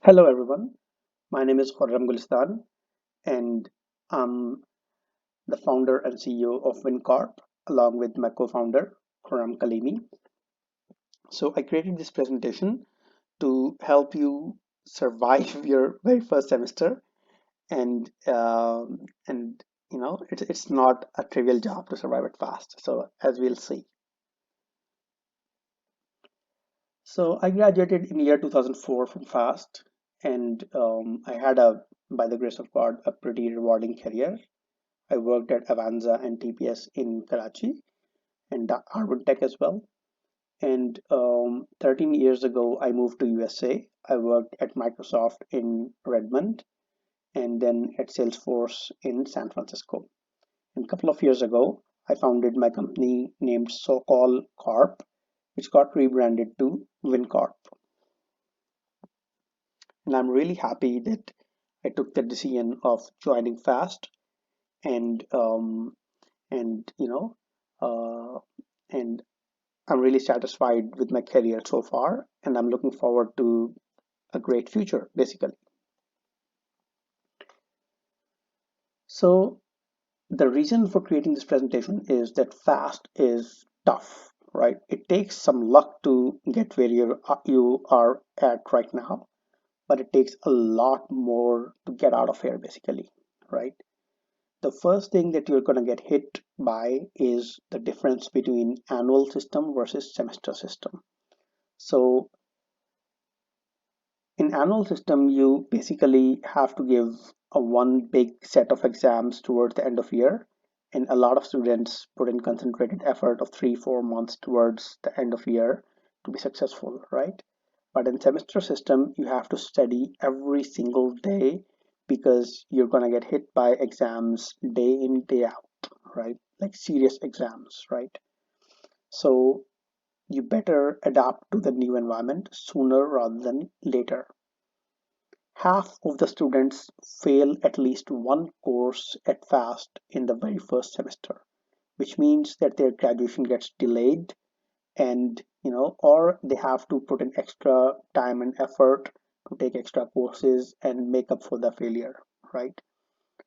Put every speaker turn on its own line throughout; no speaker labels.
Hello everyone, my name is Khurram Gulistan and I'm the founder and CEO of WinCorp along with my co-founder Khurram Kalimi. So I created this presentation to help you survive your very first semester and it's not a trivial job to survive it fast. So as we'll see. So I graduated in year 2004 from FAST and I had by the grace of God, a pretty rewarding career. I worked at Avanza and TPS in Karachi and Harvard Tech as well. And 13 years ago, I moved to USA. I worked at Microsoft in Redmond and then at Salesforce in San Francisco. And a couple of years ago, I founded my company named SoCall Corp, which got rebranded to WinCorp. And I'm really happy that I took the decision of joining FAST and and you know uh, and I'm really satisfied with my career so far, and I'm looking forward to a great future, basically. So the reason for creating this presentation is that fast is tough, right? It takes some luck to get where you are at right now, but it takes a lot more to get out of here, basically, right? The first thing that you're going to get hit by is the difference between annual system versus semester system. So in annual system, you basically have to give a one big set of exams towards the end of year, and a lot of students put in concentrated effort of 3 4 months towards the end of year to be successful, right? But in semester system, you have to study every single day because you're gonna get hit by exams day in day out, right? Like serious exams, right? So you better adapt to the new environment sooner rather than later. Half of the students fail at least one course at FAST in the very first semester, which means that their graduation gets delayed and or they have to put in extra time and effort to take extra courses and make up for the failure, right?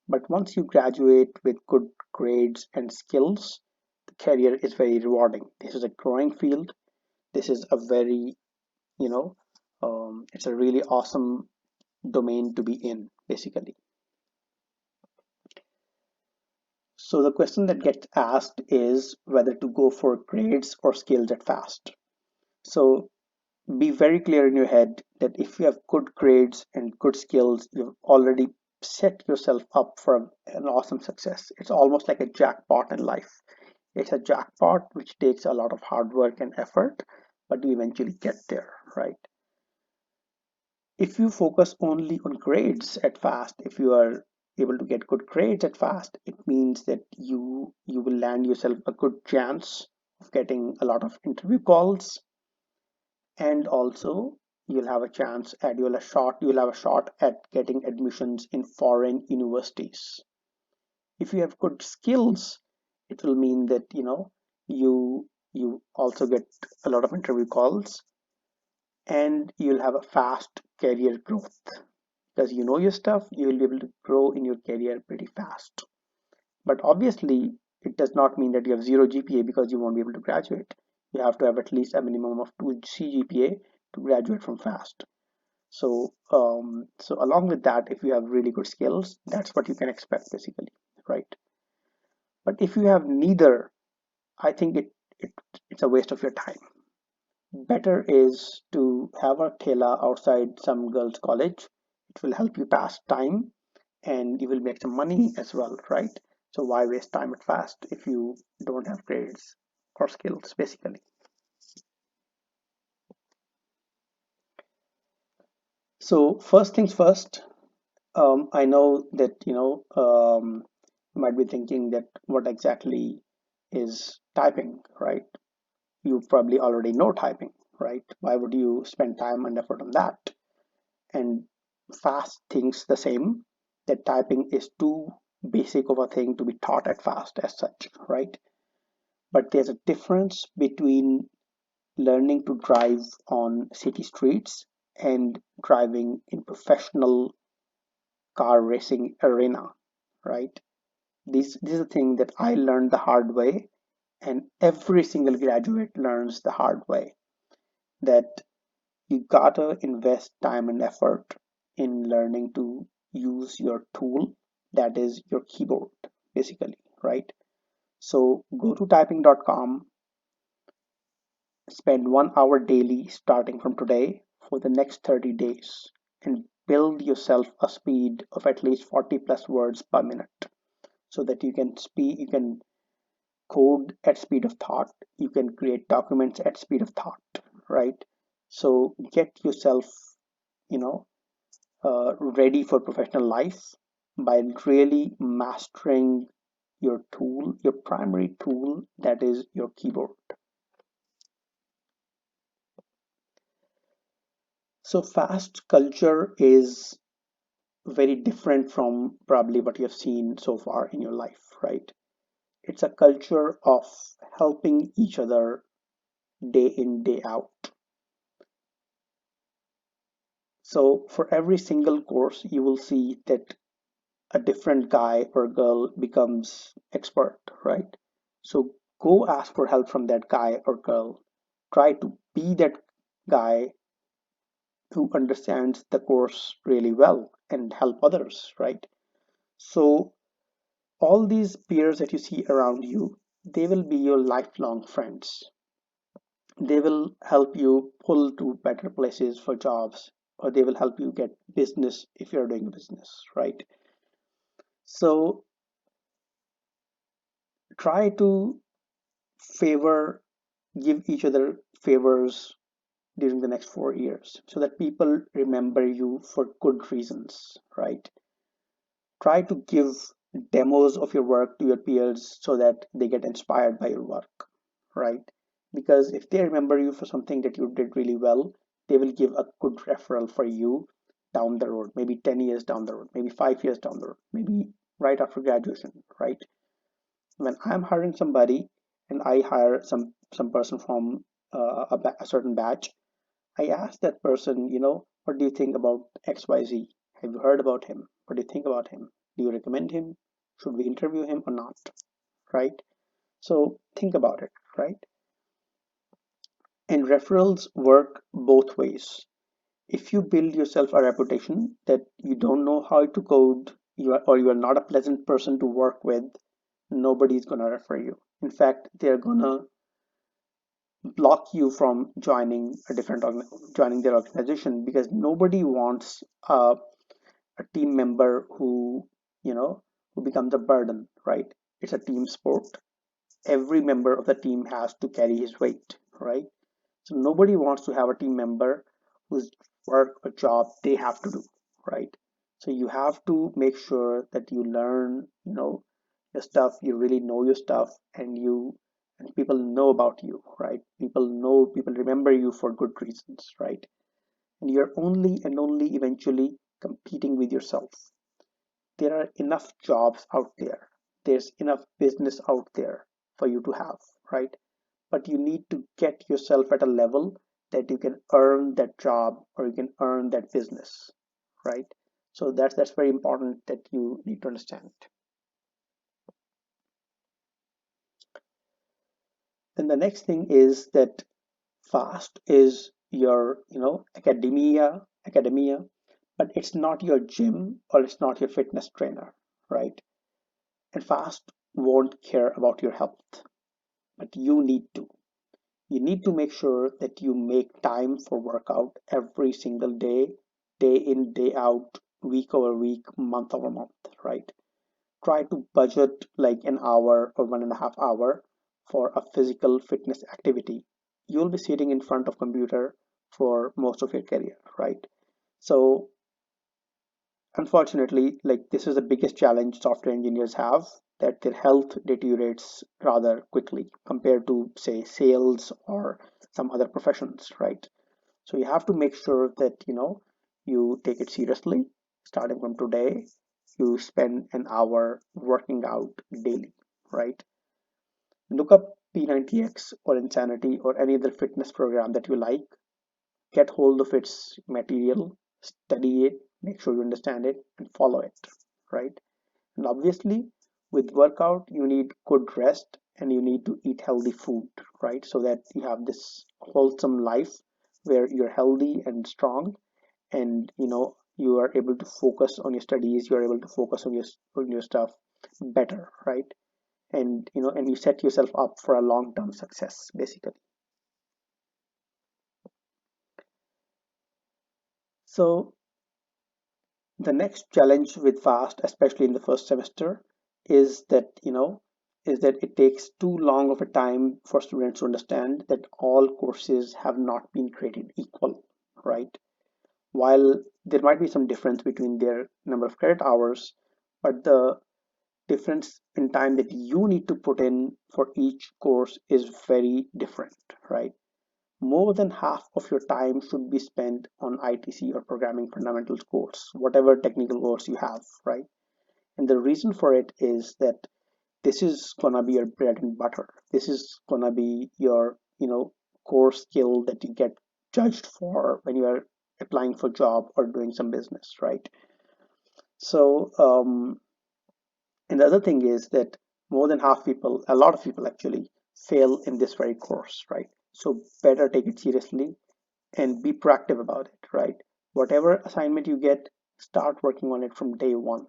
But once you graduate with good grades and skills, the career is very rewarding. This is a growing field. This is a very, you know, it's a really awesome domain to be in, basically. So the question that gets asked is whether to go for grades or skills at fast. So be very clear in your head that if you have good grades and good skills, you've already set yourself up for an awesome success. It's almost like a jackpot in life. It's a jackpot which takes a lot of hard work and effort, but you eventually get there, right? If you focus only on grades at fast, if you are able to get good grades at fast, it means that you will land yourself a good chance of getting a lot of interview calls, and also you'll have a shot at getting admissions in foreign universities. If you have good skills, it will mean that you also get a lot of interview calls, and you'll have a fast career growth because you know your stuff. You will be able to grow in your career pretty fast. But obviously it does not mean that you have zero GPA because you won't be able to graduate. You have to have at least a minimum of 2 CGPA to graduate from fast. So along with that, if you have really good skills, that's what you can expect, basically, right? But if you have neither, I think it it's a waste of your time. Better is to have a thela outside some girls' college. It will help you pass time and you will make some money as well, right? So why waste time at fast if you don't have grades or skills, basically? So first things first, I know that you might be thinking that what exactly is typing, right? You probably already know typing, right? Why would you spend time and effort on that? And fast thinks the same, that typing is too basic of a thing to be taught at fast as such, right? But there's a difference between learning to drive on city streets and driving in professional car racing arena, right? This is a thing that I learned the hard way, and every single graduate learns the hard way, that you gotta invest time and effort in learning to use your tool, that is your keyboard, basically, right? So go to typing.com, spend 1 hour daily starting from today for the next 30 days, and build yourself a speed of at least 40 plus words per minute, so that you can code at speed of thought, you can create documents at speed of thought, right? So get yourself, you know, ready for professional life by really mastering your tool, your primary tool, that is your keyboard. So fast culture is very different from probably what you have seen so far in your life, right? It's a culture of helping each other day in, day out. So for every single course, you will see that a different guy or girl becomes expert, right? So go ask for help from that guy or girl. Try to be that guy who understands the course really well and help others, right? So all these peers that you see around you, they will be your lifelong friends. They will help you pull to better places for jobs, or they will help you get business if you're doing business, right? So try to favor, give each other favors during the next 4 years so that people remember you for good reasons, right? Try to give demos of your work to your peers so that they get inspired by your work, right? Because if they remember you for something that you did really well, they will give a good referral for you down the road, maybe 10 years down the road, maybe 5 years down the road, maybe right after graduation, right? When I'm hiring somebody and I hire some person from a certain batch, I ask that person, what do you think about XYZ? Have you heard about him? What do you think about him? Do you recommend him? Should we interview him or not? Right? So think about it, right? And referrals work both ways. If you build yourself a reputation that you don't know how to code, or you are not a pleasant person to work with, nobody's gonna refer you. In fact, they're gonna block you from joining their organization, because nobody wants a team member you know who becomes a burden, right? It's a team sport. Every member of the team has to carry his weight, right? So nobody wants to have a team member whose work or job they have to do, right? So you have to make sure that you learn, your stuff, you really know your stuff, and people know about you, right? People remember you for good reasons, right? And you're only and only eventually competing with yourself. There are enough jobs out there. There's enough business out there for you to have, right? But you need to get yourself at a level that you can earn that job or you can earn that business, right? So that's very important that you need to understand. Then the next thing is that fast is your, academia, but it's not your gym or it's not your fitness trainer, right? And fast won't care about your health, but you need to. You need to make sure that you make time for workout every single day, day in, day out, week over week, month over month, right? Try to budget like an hour or 1.5 hour for a physical fitness activity. You'll be sitting in front of computer for most of your career, right? So unfortunately, like this is the biggest challenge software engineers have, that their health deteriorates rather quickly compared to, say, sales or some other professions, right? So you have to make sure that, you take it seriously. Starting from today, you spend an hour working out daily, right? Look up P90X or Insanity or any other fitness program that you like. get hold of its material, study it, make sure you understand it, and follow it, right? And obviously, with workout, you need good rest and you need to eat healthy food, right? So that you have this wholesome life where you're healthy and strong, and you are able to focus on your studies, you're able to focus on your stuff better, right? And and you set yourself up for a long-term success, basically. So the next challenge with FAST, especially in the first semester, is that it takes too long of a time for students to understand that all courses have not been created equal, right? While there might be some difference between their number of credit hours, but the difference in time that you need to put in for each course is very different, right? More than half of your time should be spent on ITC or programming fundamentals course, whatever technical course you have, right? And the reason for it is that this is gonna be your bread and butter. This is gonna be your, core skill that you get judged for when you are applying for job or doing some business, right? So, and the other thing is that more than half people, a lot of people actually fail in this very course, right? So better take it seriously and be proactive about it, right? Whatever assignment you get, start working on it from day one.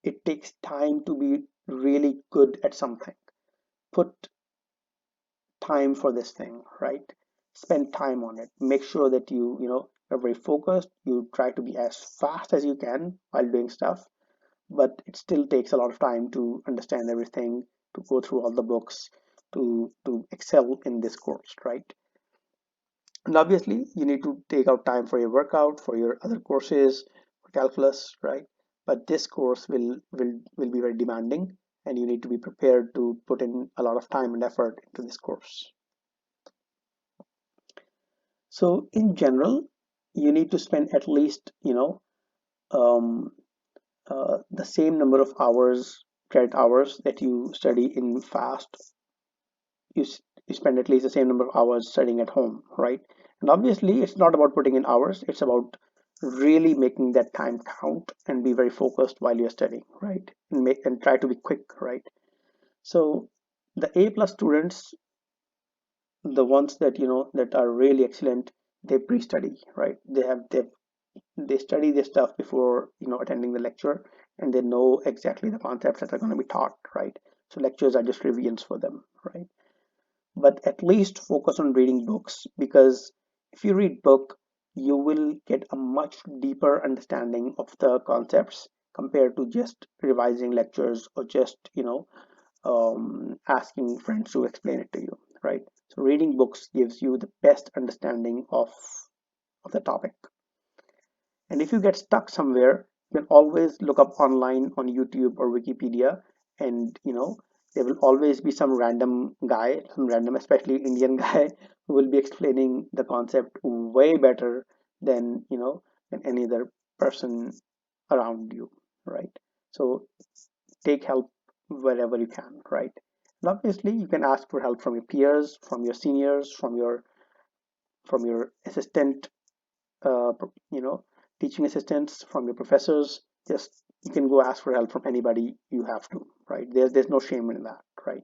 It takes time to be really good at something. Put time for this thing, right? Spend time on it. Make sure that you are very focused. You try to be as fast as you can while doing stuff, but it still takes a lot of time to understand everything, to go through all the books, to excel in this course, right? And obviously, you need to take out time for your workout, for your other courses, for calculus, right? But this course will be very demanding, and you need to be prepared to put in a lot of time and effort into this course. So in general, you need to spend at least, um, the same number of hours, credit hours that you study in FAST. You spend at least the same number of hours studying at home, right? And obviously, it's not about putting in hours, it's about really making that time count and be very focused while you're studying, right? And try to be quick, right? So the A plus students, the ones that that are really excellent, they pre-study, right? They study this stuff before attending the lecture, and they know exactly the concepts that are going to be taught, right? So lectures are just revisions for them, right? But at least focus on reading books, because if you read book, you will get a much deeper understanding of the concepts compared to just revising lectures or just asking friends to explain it to you, right? So reading books gives you the best understanding of the topic. And if you get stuck somewhere, you can always look up online on YouTube or Wikipedia, and there will always be some random guy, some random, especially Indian guy, who will be explaining the concept way better than than any other person around you, right? So take help wherever you can, right? And obviously, you can ask for help from your peers, from your seniors, from your assistant, uh, you know, teaching assistants, from your professors. Just you can go ask for help from anybody you have to, right? There's no shame in that, right?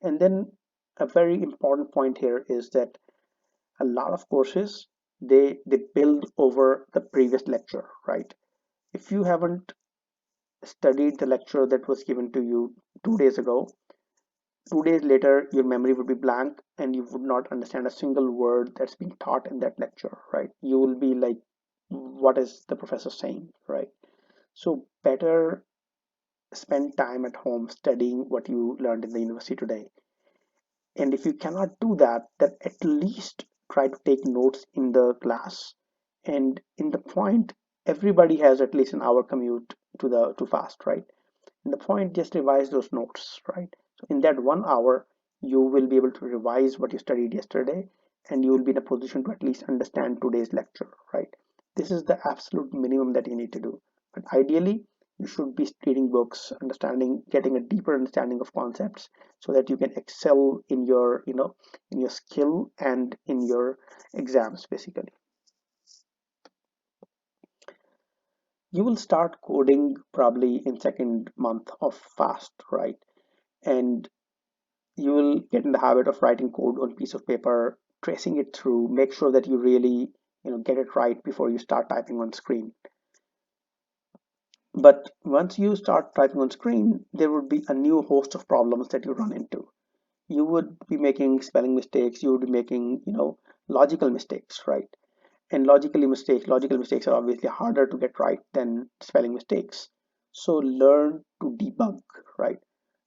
And then a very important point here is that a lot of courses, they build over the previous lecture, right? If you haven't studied the lecture that was given to you 2 days ago, 2 days later your memory would be blank and you would not understand a single word that's being taught in that lecture, right? You will be like, what is the professor saying, right? So better spend time at home studying what you learned in the university today. And if you cannot do that, then at least try to take notes in the class. And in the point, everybody has at least an hour commute to fast, right? In the point, just revise those notes, right? So in that 1 hour, you will be able to revise what you studied yesterday, and you will be in a position to at least understand today's lecture, right? This is the absolute minimum that you need to do. But ideally, You should be reading books, understanding, getting a deeper understanding of concepts so that you can excel in your, in your skill and in your exams, basically. You will start coding probably in second month of fast, right? And you will get in the habit of writing code on piece of paper, tracing it through, make sure that you really, get it right before you start typing on screen. But once you start typing on screen, there would be a new host of problems that you run into. You would be making spelling mistakes, you would be making, logical mistakes, right? And logical mistakes are obviously harder to get right than spelling mistakes. So learn to debug, right?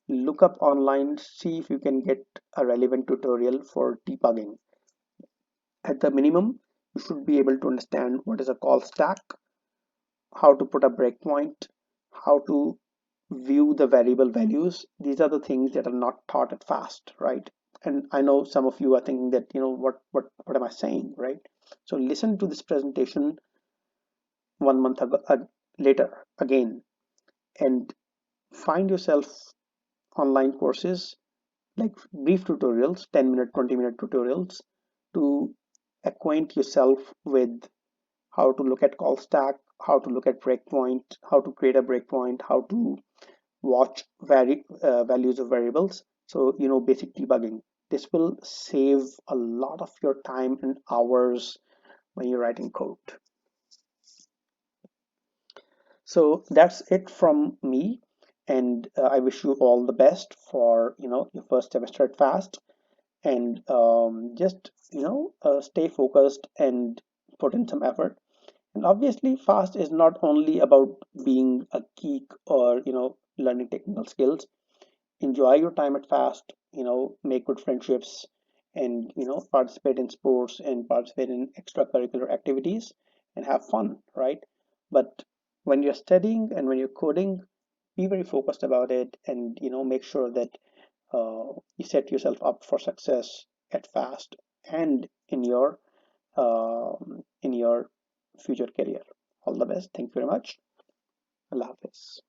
Look up online, see if you can get a relevant tutorial for debugging. At the minimum, you should be able to understand what is a call stack, how to put a breakpoint, how to view the variable values. These are the things that are not taught at FAST, right? And I know some of you are thinking that, what am I saying, right? So listen to this presentation 1 month ago, later again, and find yourself online courses like brief tutorials, 10-minute, 20-minute tutorials to acquaint yourself with how to look at call stack, how to look at breakpoint, how to create a breakpoint, how to watch values of variables. So, basic debugging. This will save a lot of your time and hours when you're writing code. So that's it from me. And I wish you all the best for, your first semester at FAST. And just, stay focused and put in some effort. And obviously, FAST is not only about being a geek or, learning technical skills. Enjoy your time at FAST, make good friendships, and, participate in sports and participate in extracurricular activities and have fun, right? But when you're studying and when you're coding, be very focused about it, and, make sure that you set yourself up for success at FAST and in your future career. All the best. Thank you very much. Allah Hafiz.